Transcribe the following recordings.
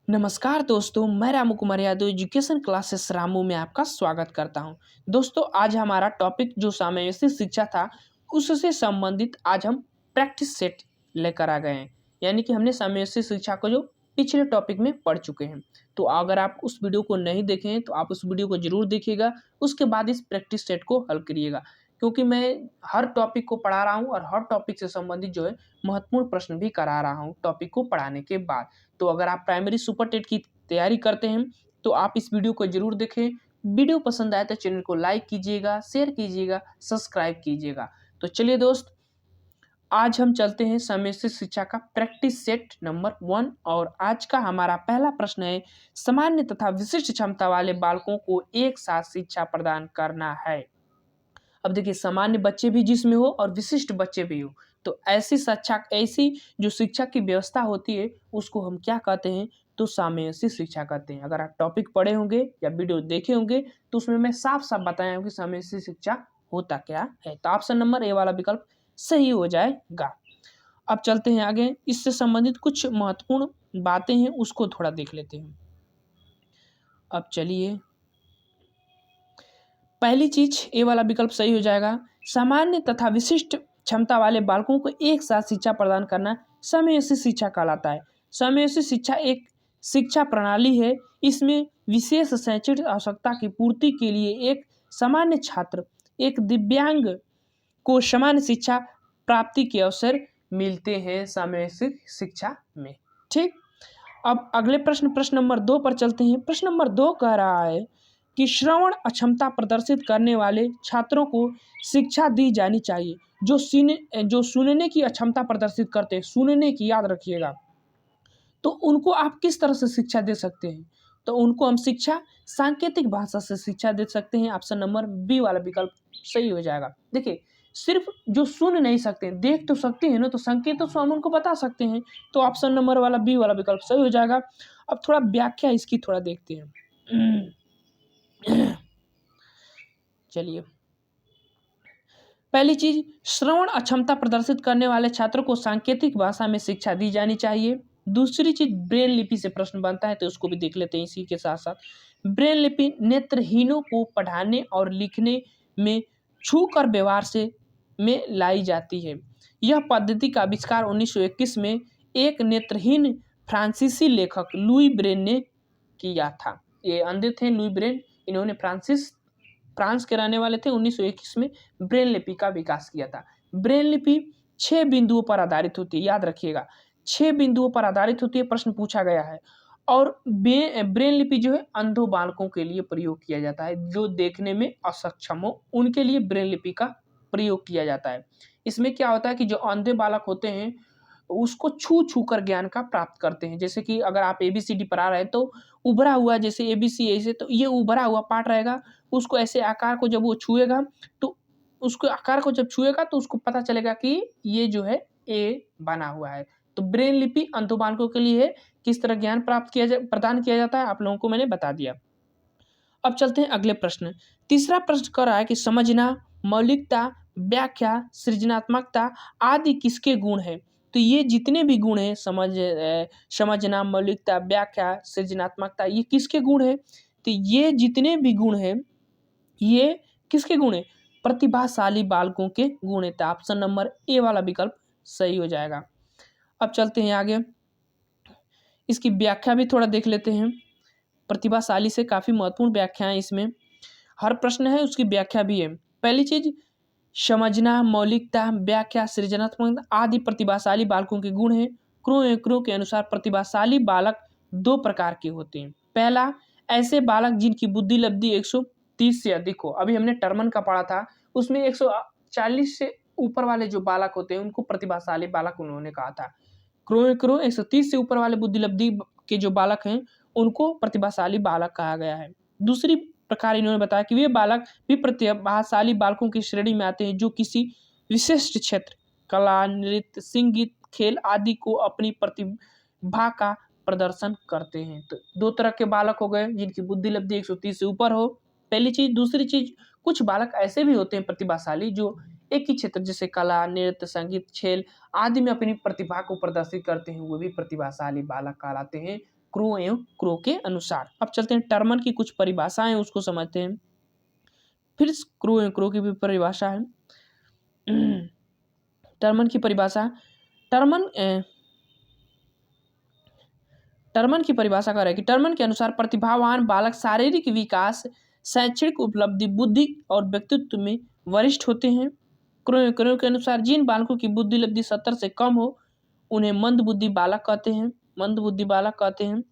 नमस्कार दोस्तों, मैं रामू कुमार यादव एजुकेशन क्लासेस रामू में आपका स्वागत करता हूं। दोस्तों, आज हमारा टॉपिक जो सामयिक शिक्षा था उससे संबंधित आज हम प्रैक्टिस सेट लेकर आ गए हैं। यानी कि हमने सामयिक शिक्षा को जो पिछले टॉपिक में पढ़ चुके हैं। तो अगर आप उस वीडियो को नहीं देखे हैं तो आप उस वीडियो को जरूर देखिएगा, उसके बाद इस प्रैक्टिस सेट को हल करिएगा। क्योंकि मैं हर टॉपिक को पढ़ा रहा हूँ और हर टॉपिक से संबंधित जो है महत्वपूर्ण प्रश्न भी करा रहा हूँ टॉपिक को पढ़ाने के बाद। तो अगर आप प्राइमरी सुपर टेट की तैयारी करते हैं तो आप इस वीडियो को जरूर देखें। वीडियो पसंद आए तो चैनल को लाइक कीजिएगा, शेयर कीजिएगा, सब्सक्राइब कीजिएगा। तो चलिए दोस्त, आज हम चलते हैं सामयिक शिक्षा का प्रैक्टिस सेट नंबर 1 और आज का हमारा पहला प्रश्न है, सामान्य तथा विशिष्ट क्षमता वाले बालकों को एक साथ शिक्षा प्रदान करना है। अब देखिए, सामान्य बच्चे भी जिसमें हो और विशिष्ट बच्चे भी हो, तो ऐसी जो शिक्षा की व्यवस्था होती है उसको हम क्या कहते हैं, तो सामयिक शिक्षा कहते हैं। अगर आप टॉपिक पढ़े होंगे या वीडियो देखे होंगे तो उसमें मैं साफ साफ बताया हूँ कि सामयिक शिक्षा होता क्या है। तो ऑप्शन नंबर ए वाला विकल्प सही हो जाएगा। अब चलते हैं आगे, इससे संबंधित कुछ महत्वपूर्ण बातें हैं उसको थोड़ा देख लेते हैं। अब चलिए, पहली चीज ए वाला विकल्प सही हो जाएगा। सामान्य तथा विशिष्ट क्षमता वाले बालकों को एक साथ शिक्षा प्रदान करना समवयस्क शिक्षा कहलाता है। समवयस्क शिक्षा एक शिक्षा प्रणाली है। इसमें विशेष शैक्षणिक आवश्यकता की पूर्ति के लिए एक सामान्य छात्र, एक दिव्यांग को समान शिक्षा प्राप्ति के अवसर मिलते हैं समवयस्क शिक्षा में। ठीक, अब अगले प्रश्न नंबर 2 पर चलते हैं। प्रश्न नंबर 2 कह रहा है कि श्रवण अक्षमता प्रदर्शित करने वाले छात्रों को शिक्षा दी जानी चाहिए। जो सुनने की अक्षमता प्रदर्शित करते हैं, सुनने की, याद रखिएगा, तो उनको आप किस तरह से शिक्षा दे सकते हैं, तो उनको हम शिक्षा सांकेतिक भाषा से शिक्षा दे सकते हैं। ऑप्शन नंबर बी वाला विकल्प सही हो जाएगा। देखिए, सिर्फ जो सुन नहीं सकते, देख तो सकते हैं ना, तो संकेतों से हम उनको बता सकते हैं। तो ऑप्शन नंबर वाला बी वाला विकल्प सही हो जाएगा। अब थोड़ा व्याख्या इसकी थोड़ा देखते हैं। चलिए, पहली चीज, श्रवण अक्षमता प्रदर्शित करने वाले छात्रों को सांकेतिक भाषा में शिक्षा दी जानी चाहिए। दूसरी चीज, ब्रेन लिपि से प्रश्न बनता है तो उसको भी देख लेते हैं इसी के साथ साथ। ब्रेन लिपि नेत्रहीनों को पढ़ाने और लिखने में छूकर व्यवहार से में लाई जाती है। यह पद्धति का आविष्कार 1921 में एक नेत्रहीन फ्रांसीसी लेखक लुई ब्रेन ने किया था। ये अंधे थे लुई ब्रेन, इन्होंने फ्रांस के रहने वाले थे। 1921 में ब्रेन लिपि का विकास किया था। ब्रेन लिपि 6 बिंदुओं पर आधारित होती है, याद रखिएगा, 6 बिंदुओं पर आधारित होती है, प्रश्न पूछा गया है। और ब्रेन लिपि जो है अंधों बालकों के लिए प्रयोग किया जाता है, जो देखने में असक्षम हो उनके लिए ब्रेन लिपि का प्रयोग किया जाता है। इसमें क्या होता है कि जो अंधे बालक होते हैं उसको छू छू कर ज्ञान का प्राप्त करते हैं। जैसे कि अगर आप ABCD पढ़ा रहे हैं तो उभरा हुआ, जैसे ABC ऐसे, तो ये उभरा हुआ पार्ट रहेगा, उसको ऐसे आकार को जब वो छुएगा तो उसको आकार को जब छुएगा तो उसको पता चलेगा कि ये जो है ए बना हुआ है। तो ब्रेन लिपि अंधों बालकों के लिए है। किस तरह ज्ञान प्रदान किया जाता है आप लोगों को मैंने बता दिया। अब चलते हैं अगले प्रश्न। तीसरा प्रश्न कर रहा है कि समझना, मौलिकता, व्याख्या, सृजनात्मकता आदि किसके गुण हैं। तो ये जितने भी गुण हैं, समझना, मौलिकता, व्याख्या, सृजनात्मकता, ये किसके गुण हैं, तो ये जितने भी गुण हैं ये किसके गुण हैं, प्रतिभाशाली बालकों के गुण हैं। तो ऑप्शन नंबर ए वाला विकल्प सही हो जाएगा। अब चलते हैं आगे, इसकी व्याख्या भी थोड़ा देख लेते हैं। प्रतिभाशाली से काफ़ी महत्वपूर्ण व्याख्या है, इसमें हर प्रश्न है उसकी व्याख्या भी है। पहली चीज, समझना, मौलिकता, व्याख्या, सृजनात्मक आदि प्रतिभाशाली बालकों के गुण हैं। क्रो के अनुसार प्रतिभाशाली बालक 2 प्रकार के होते हैं। पहला, ऐसे बालक जिनकी बुद्धि लब्धि 130 से अधिक हो। अभी हमने टर्मन का पढ़ा था, उसमें 140 से ऊपर वाले जो बालक होते हैं उनको प्रतिभाशाली बालक उन्होंने कहा था। क्रो 130 से ऊपर वाले बुद्धि लब्धि के जो बालक हैं उनको प्रतिभाशाली बालक कहा गया है। दूसरी प्रकार इन्होंने बताया कि वे बालक भी प्रतिभाशाली बालकों की श्रेणी में आते हैं जो किसी विशिष्ट क्षेत्र, कला, नृत्य, संगीत, खेल आदि को अपनी प्रतिभा का प्रदर्शन करते हैं। तो 2 तरह के बालक हो गए जिनकी बुद्धि लब्धि 130 से ऊपर हो, पहली चीज। दूसरी चीज, कुछ बालक ऐसे भी होते हैं प्रतिभाशाली जो एक ही क्षेत्र जैसे कला, नृत्य, संगीत, खेल आदि में अपनी प्रतिभा को प्रदर्शित करते हैं, वो भी प्रतिभाशाली बालक कहलाते हैं। क्रो एवं क्रो के अनुसार। अब चलते हैं टर्मन की कुछ परिभाषाएं उसको समझते हैं। फिर क्रो एवं क्रो की भी परिभाषा है। टर्मन की परिभाषा, टर्मन की परिभाषा कर रहा है कि टर्मन के अनुसार प्रतिभावान बालक शारीरिक विकास, शैक्षणिक उपलब्धि, बुद्धि और व्यक्तित्व में वरिष्ठ होते हैं। क्रो के अनुसार जिन बालकों की बुद्धि लब्धि 70 से कम हो उन्हें मंद बुद्धि बालक कहते हैं। मंद बुद्धि बालक कहते हैं।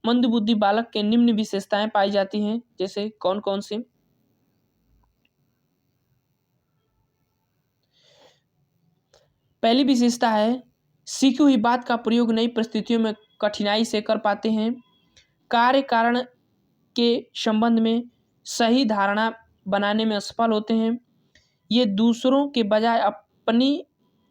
मंद बुद्धि बालक के निम्न विशेषताएं पाई जाती हैं, जैसे कौन कौन से? पहली विशेषता है सीखी हुई बात का प्रयोग नई परिस्थितियों में कठिनाई से कर पाते हैं। कार्य कारण के संबंध में सही धारणा बनाने में असफल होते हैं। ये दूसरों के बजाय अपनी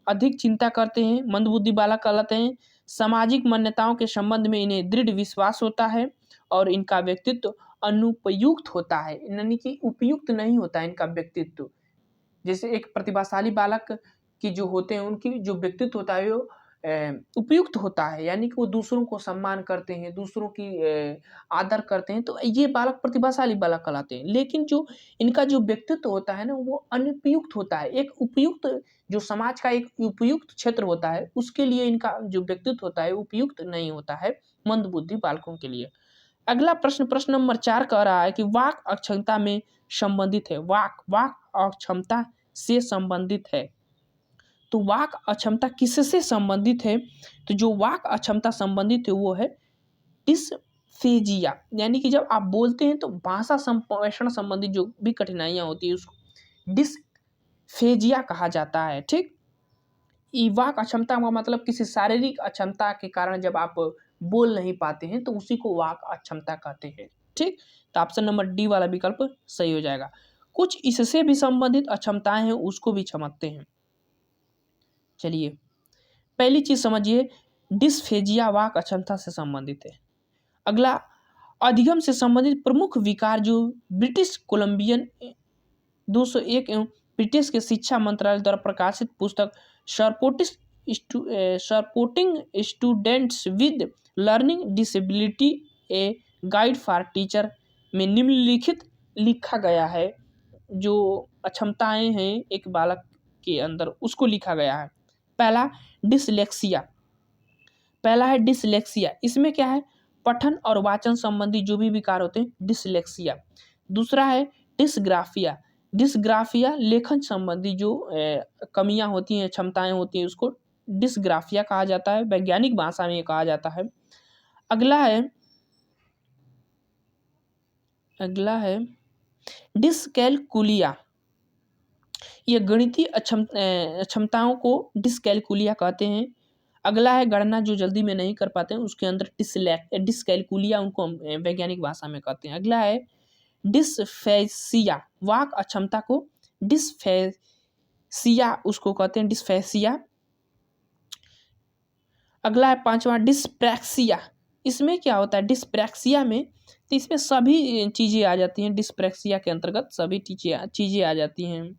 अधिक चिंता करते हैं। मंदबुद्धि बालक कहलाते हैं। सामाजिक मान्यताओं के संबंध में इन्हें दृढ़ विश्वास होता है और इनका व्यक्तित्व अनुपयुक्त होता है, यानी कि उपयुक्त नहीं होता है इनका व्यक्तित्व। जैसे एक प्रतिभाशाली बालक की जो होते हैं उनकी जो व्यक्तित्व होता है वो उपयुक्त होता है, यानी कि वो दूसरों को सम्मान करते हैं, दूसरों की आदर करते हैं, तो ये बालक प्रतिभाशाली बालक कहलाते हैं। लेकिन जो इनका जो व्यक्तित्व होता है ना वो अनुपयुक्त होता है। एक उपयुक्त जो समाज का एक उपयुक्त क्षेत्र होता है उसके लिए इनका जो व्यक्तित्व होता है उपयुक्त नहीं होता है मंदबुद्धि बालकों के लिए। अगला प्रश्न नंबर 4 कह रहा है कि वाक अक्षमता में संबंधित है। वाक अक्षमता से संबंधित है। तो वाक अक्षमता किससे संबंधित है? तो जो वाक अक्षमता संबंधित है वो है डिस्फेजिया, यानी कि जब आप बोलते हैं तो भाषा संप्रेषण संबंधी जो भी कठिनाइयां होती है उसको डिस्फेजिया कहा जाता है। ठीक, वाक अक्षमता का मतलब किसी शारीरिक अक्षमता के कारण जब आप बोल नहीं पाते हैं तो उसी को वाक अक्षमता कहते हैं। ठीक, तो ऑप्शन नंबर डी वाला विकल्प सही हो जाएगा। कुछ इससे भी संबंधित अक्षमताएं हैं उसको भी समझते हैं। चलिए पहली चीज समझिए, डिस्फेजिया वाक अक्षमता से संबंधित है। अगला अधिगम से संबंधित प्रमुख विकार जो ब्रिटिश कोलंबियन 201 एवं ब्रिटिश के शिक्षा मंत्रालय द्वारा प्रकाशित पुस्तक supporting students with learning disability a guide for teacher में निम्नलिखित लिखा गया है। जो अक्षमताएं हैं एक बालक के अंदर उसको लिखा गया है। पहला है डिसलेक्सिया। इसमें क्या है? पठन और वाचन संबंधी जो भी विकार होते हैं डिसलेक्सिया। दूसरा है डिस्ग्राफिया लेखन संबंधी जो कमियां होती हैं, क्षमताएं होती हैं उसको डिस्ग्राफिया कहा जाता है, वैज्ञानिक भाषा में कहा जाता है। अगला है डिस्कैलकुलिया। ये गणितीय अक्षमताओं को डिस्कैलकुलिया कहते हैं। अगला है गणना जो जल्दी में नहीं कर पाते हैं उसके अंदर डिस्कैलकुलिया उनको वैज्ञानिक भाषा में कहते हैं। अगला है डिस्फेसिया, वाक अक्षमता को डिस्फेसिया उसको कहते हैं, डिस्फेसिया। अगला है पांचवा डिस्प्रैक्सिया। इसमें क्या होता है? डिस्प्रैक्सिया में तो इसमें सभी चीज़ें आ जाती हैं, डिस्प्रैक्सिया के अंतर्गत सभी चीज़ें आ जाती हैं।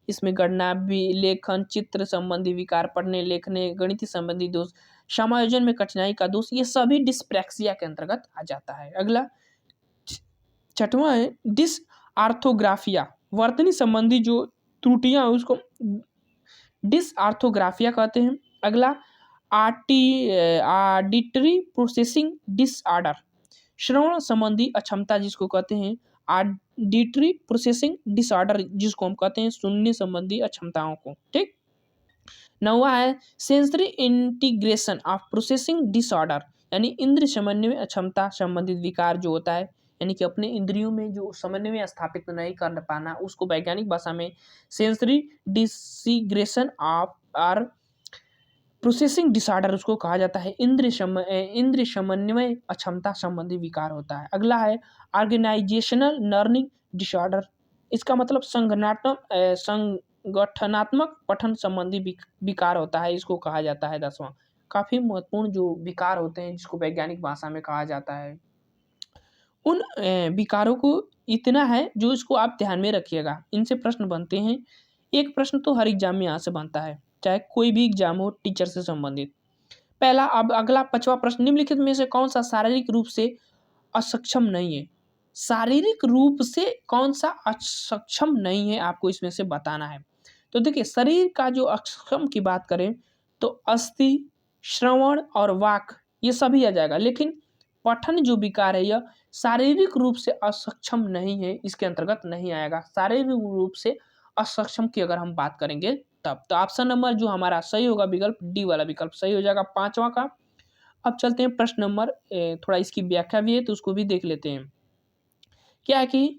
इसमें गणना भी, लेखन, चित्र संबंधी विकार, पढ़ने लिखने, गणितीय संबंधी दोष, समायोजन में कठिनाई का दोष, ये सभी डिस्प्रैक्सिया के अंतर्गत आ जाता है। अगला छठवां है डिसआर्थोग्राफिया, वर्तनी संबंधी जो त्रुटियां उसको डिसआर्थोग्राफिया कहते हैं। अगला ऑडिटरी प्रोसेसिंग डिसऑर्डर, श्रवण संबंधी अक्षमता जिसको कहते हैं ऑडिटरी प्रोसेसिंग डिसऑर्डर, जिसको हम कहते हैं सुनने संबंधी अक्षमताओं को। ठीक, नौवां है sensory integration of processing disorder, यानी इंद्रिय समन्वय अक्षमता संबंधित विकार जो होता है, यानी कि अपने इंद्रियों में जो समन्वय स्थापित नहीं कर पाना उसको वैज्ञानिक भाषा में sensory digression of or processing disorder उसको कहा जाता है। इंद्रिय समन्वय अक्षमता संबंधी विकार होता है। अगला है ऑर्गेनाइजेशनल लर्निंग डिसऑर्डर, इसका मतलब संगठनात्मक पठन संबंधी विकार होता है, इसको कहा जाता है 10वां। काफ़ी महत्वपूर्ण जो विकार होते हैं जिसको वैज्ञानिक भाषा में कहा जाता है। उन विकारों को इतना है जो इसको आप ध्यान में रखिएगा, इनसे प्रश्न बनते हैं। एक प्रश्न तो हर एग्जाम में यहाँ से बनता है, चाहे कोई भी एग्जाम हो टीचर से संबंधित। पहला, अब अगला 5वां प्रश्न, निम्नलिखित में से कौन सा शारीरिक रूप से असक्षम नहीं है? शारीरिक रूप से कौन सा असक्षम नहीं है, आपको इसमें से बताना है। तो देखिए, शरीर का जो अक्षम की बात करें तो अस्थि, श्रवण और वाक ये सभी आ जाएगा, लेकिन पठन जो विकार है यह शारीरिक रूप से असक्षम नहीं है, इसके अंतर्गत नहीं आएगा। शारीरिक रूप से असक्षम की अगर हम बात करेंगे तब, तो ऑप्शन नंबर जो हमारा सही होगा विकल्प डी वाला विकल्प सही हो जाएगा 5वां का। अब चलते हैं प्रश्न नंबर, थोड़ा इसकी व्याख्या भी है तो उसको भी देख लेते हैं। क्या है कि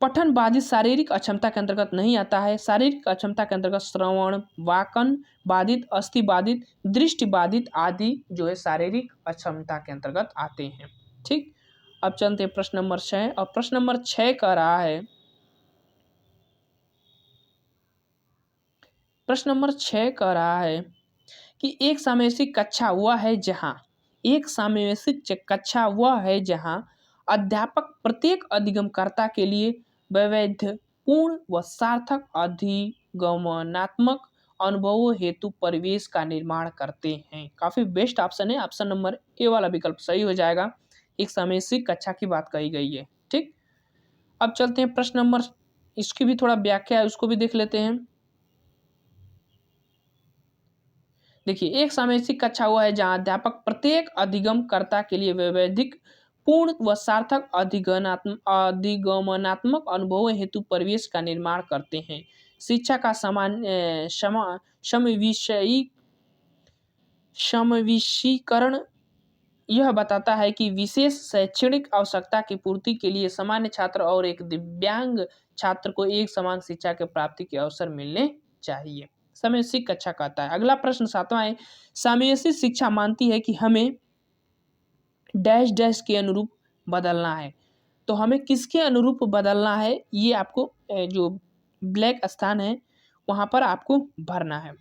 पठन बाधित शारीरिक अक्षमता के अंतर्गत नहीं आता है। शारीरिक अक्षमता के अंतर्गत श्रवण, वाकन बाधित, अस्थि बाधित, दृष्टि बाधित आदि जो है शारीरिक अक्षमता के अंतर्गत आते हैं। ठीक, अब चलते हैं प्रश्न नंबर 6। और प्रश्न नंबर 6 कह रहा है, प्रश्न नंबर 6 कह रहा है कि एक सामवेशिक कक्षा वह है जहां, एक सामवेशिक कक्षा वह है जहां अध्यापक प्रत्येक अधिगमकर्ता के लिए वैविध्यपूर्ण व सार्थक अधिगमनात्मक अनुभवों हेतु परिवेश का निर्माण करते हैं। काफी बेस्ट ऑप्शन है, ऑप्शन नंबर ए वाला विकल्प सही हो जाएगा। एक सामवेशिक कक्षा की बात कही गई है। ठीक, अब चलते हैं प्रश्न नंबर, इसकी भी थोड़ा व्याख्या है उसको भी देख लेते हैं। देखिए, एक सामवेशिक कक्षा हुआ है जहां अध्यापक प्रत्येक अधिगमकर्ता के लिए वैविधिक पूर्ण व सार्थक अधिगमनात्मक अनुभवों हेतु परिवेश का निर्माण करते हैं। शिक्षा का समविषयीकरण यह बताता है कि विशेष शैक्षणिक आवश्यकता की पूर्ति के लिए सामान्य छात्र और एक दिव्यांग छात्र को एक समान शिक्षा के प्राप्ति के अवसर मिलने चाहिए। सामवेशिक कक्षा कहता है। अगला प्रश्न 7वां है, सामवेशिक शिक्षा मानती है कि हमें डैश डैश के अनुरूप बदलना है। तो हमें किसके अनुरूप बदलना है, ये आपको जो ब्लैक स्थान है वहां पर आपको भरना है।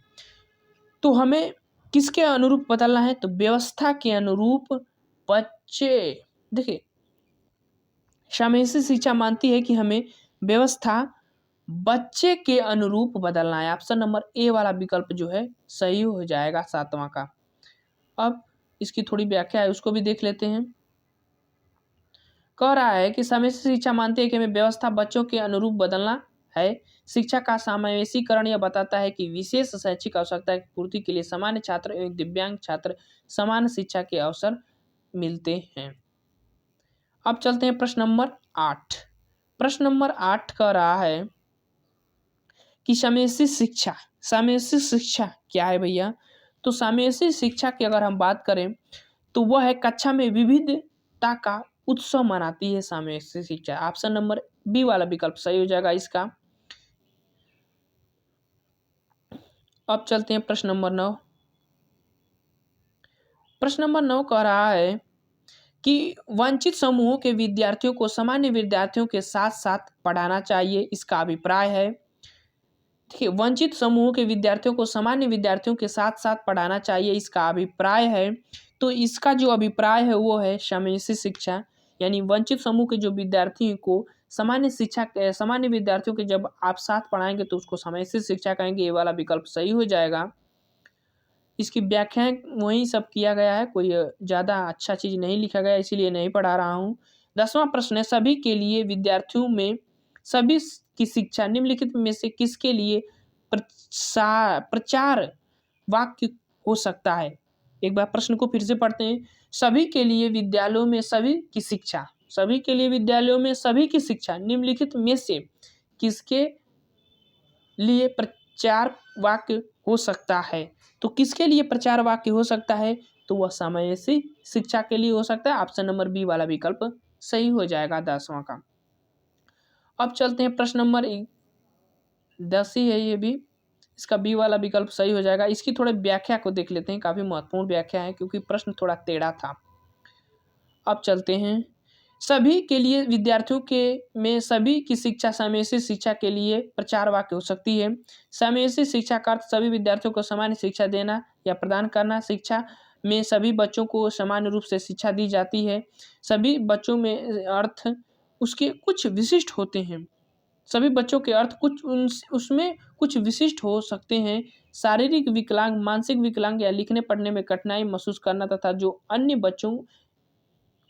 तो हमें किसके अनुरूप बदलना है, तो व्यवस्था के अनुरूप। बच्चे, देखिए, सामवेशिक शिक्षा मानती है कि हमें व्यवस्था बच्चे के अनुरूप बदलना है। ऑप्शन नंबर ए वाला विकल्प जो है सही हो जाएगा 7वां का। अब इसकी थोड़ी व्याख्या है उसको भी देख लेते हैं। कह रहा है कि सामवेशिक शिक्षा मानती है कि हमें व्यवस्था बच्चों के अनुरूप बदलना है। शिक्षा का समावेशीकरण यह बताता है कि विशेष शैक्षिक आवश्यकता की पूर्ति के लिए सामान्य छात्र एवं दिव्यांग छात्र समान शिक्षा के अवसर मिलते हैं। अब चलते हैं प्रश्न नंबर 8। प्रश्न नंबर 8 कह रहा है कि सामवेशिक शिक्षा क्या है भैया? तो सामवेशिक शिक्षा की अगर हम बात करें तो वह है कक्षा में विविधता का उत्सव मनाती है सामवेशिक शिक्षा। ऑप्शन नंबर बी वाला विकल्प सही हो जाएगा इसका। अब चलते हैं प्रश्न नंबर 9। प्रश्न नंबर 9 कह रहा है कि वंचित समूहों के विद्यार्थियों को सामान्य विद्यार्थियों के साथ साथ पढ़ाना चाहिए, इसका अभिप्राय है। देखिए, वंचित समूहों के विद्यार्थियों को सामान्य विद्यार्थियों के साथ साथ पढ़ाना चाहिए, इसका अभिप्राय है। तो इसका जो अभिप्राय है वो है सामवेशिक शिक्षा, यानी वंचित समूह के जो विद्यार्थी को सामान्य विद्यार्थियों के जब आप साथ पढ़ाएंगे तो उसको सामवेशिक शिक्षा कहेंगे। ये वाला विकल्प सही हो जाएगा। इसकी व्याख्याएं वही सब किया गया है, कोई ज़्यादा अच्छा चीज़ नहीं लिखा गया, इसीलिए नहीं पढ़ा रहा हूँ। 10वां प्रश्न है, सभी के लिए विद्यार्थियों में सभी की शिक्षा निम्नलिखित में से किसके लिए प्रचार वाक्य हो सकता है? एक बार प्रश्न को फिर से पढ़ते हैं। सभी के लिए विद्यालयों में सभी की शिक्षा, सभी के लिए विद्यालयों में सभी की शिक्षा निम्नलिखित में से किसके लिए प्रचार वाक्य हो सकता है? तो किसके लिए प्रचार वाक्य हो सकता है? तो वह सामवेशिक शिक्षा के लिए हो सकता है। ऑप्शन नंबर बी वाला विकल्प सही हो जाएगा 10वां का। अब चलते हैं प्रश्न नंबर 10 ही है ये भी, इसका बी वाला विकल्प सही हो जाएगा। इसकी थोड़ी व्याख्या को देख लेते हैं, काफी महत्वपूर्ण व्याख्या है क्योंकि प्रश्न थोड़ा टेढ़ा था। अब चलते हैं, सभी के लिए विद्यार्थियों के में सभी की शिक्षा सामवेशिक शिक्षा के लिए प्रचार वाक्य हो सकती है। सामवेशिक शिक्षा का अर्थ सभी विद्यार्थियों को समान शिक्षा देना या प्रदान करना। शिक्षा में सभी बच्चों को समान रूप से शिक्षा दी जाती है। सभी बच्चों में अर्थ उसके कुछ विशिष्ट होते हैं। सभी बच्चों के अर्थ कुछ उसमें कुछ विशिष्ट हो सकते हैं। शारीरिक विकलांग, मानसिक विकलांग या लिखने पढ़ने में कठिनाई महसूस करना तथा जो अन्य बच्चों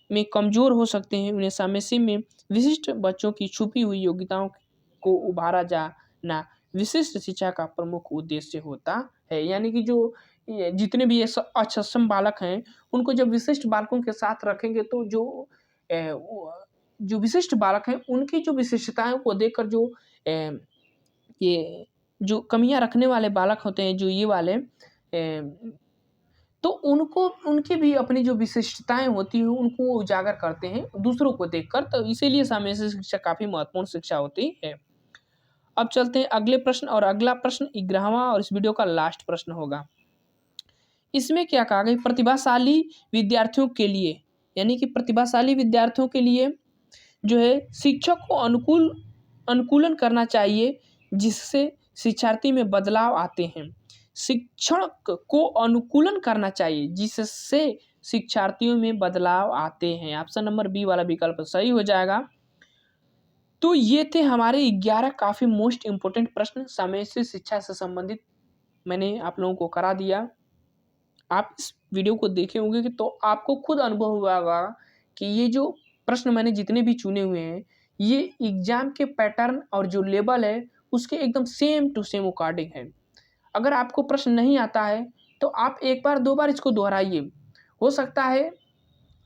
में कमज़ोर हो सकते हैं, उन्हें सामयसी में विशिष्ट बच्चों की छुपी हुई योग्यताओं को उभारा जाना विशिष्ट शिक्षा का प्रमुख उद्देश्य होता है। यानी कि जो ये जितने भी ये अक्षम बालक हैं, उनको जब विशिष्ट बालकों के साथ रखेंगे तो जो विशिष्ट बालक हैं, उनकी जो विशिष्टताओं को देखकर ये जो कमियाँ रखने वाले बालक होते हैं, जो ये वाले तो उनको उनकी भी अपनी जो विशिष्टताएँ होती हैं, उनको वो उजागर करते हैं दूसरों को देखकर, तो इसीलिए सामयिक शिक्षा काफ़ी महत्वपूर्ण शिक्षा होती है। अब चलते हैं अगले प्रश्न, और अगला प्रश्न 11वां और इस वीडियो का लास्ट प्रश्न होगा। इसमें क्या कहा गया, प्रतिभाशाली विद्यार्थियों के लिए, यानी कि प्रतिभाशाली विद्यार्थियों के लिए जो है शिक्षक को अनुकूलन करना चाहिए, जिससे शिक्षार्थी में बदलाव आते हैं। शिक्षक को अनुकूलन करना चाहिए, जिससे शिक्षार्थियों में बदलाव आते हैं। ऑप्शन नंबर बी वाला विकल्प सही हो जाएगा। तो ये थे हमारे 11 काफ़ी मोस्ट इम्पोर्टेंट प्रश्न सामयिक शिक्षा से संबंधित, मैंने आप लोगों को करा दिया। आप इस वीडियो को देखे होंगे कि तो आपको खुद अनुभव हुआ होगा कि ये जो प्रश्न मैंने जितने भी चुने हुए हैं, ये एग्ज़ाम के पैटर्न और जो लेवल है उसके एकदम सेम टू सेम अकॉर्डिंग है। अगर आपको प्रश्न नहीं आता है तो आप एक बार दो बार इसको दोहराइए, हो सकता है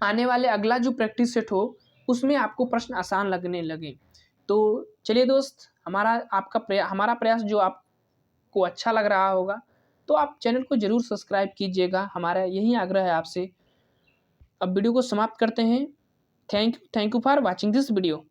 आने वाले अगला जो प्रैक्टिस सेट हो उसमें आपको प्रश्न आसान लगने लगे। तो चलिए दोस्त, हमारा प्रयास जो आपको अच्छा लग रहा होगा तो आप चैनल को ज़रूर सब्सक्राइब कीजिएगा, हमारा यही आग्रह है आपसे। अब वीडियो को समाप्त करते हैं। Thank you for watching this video.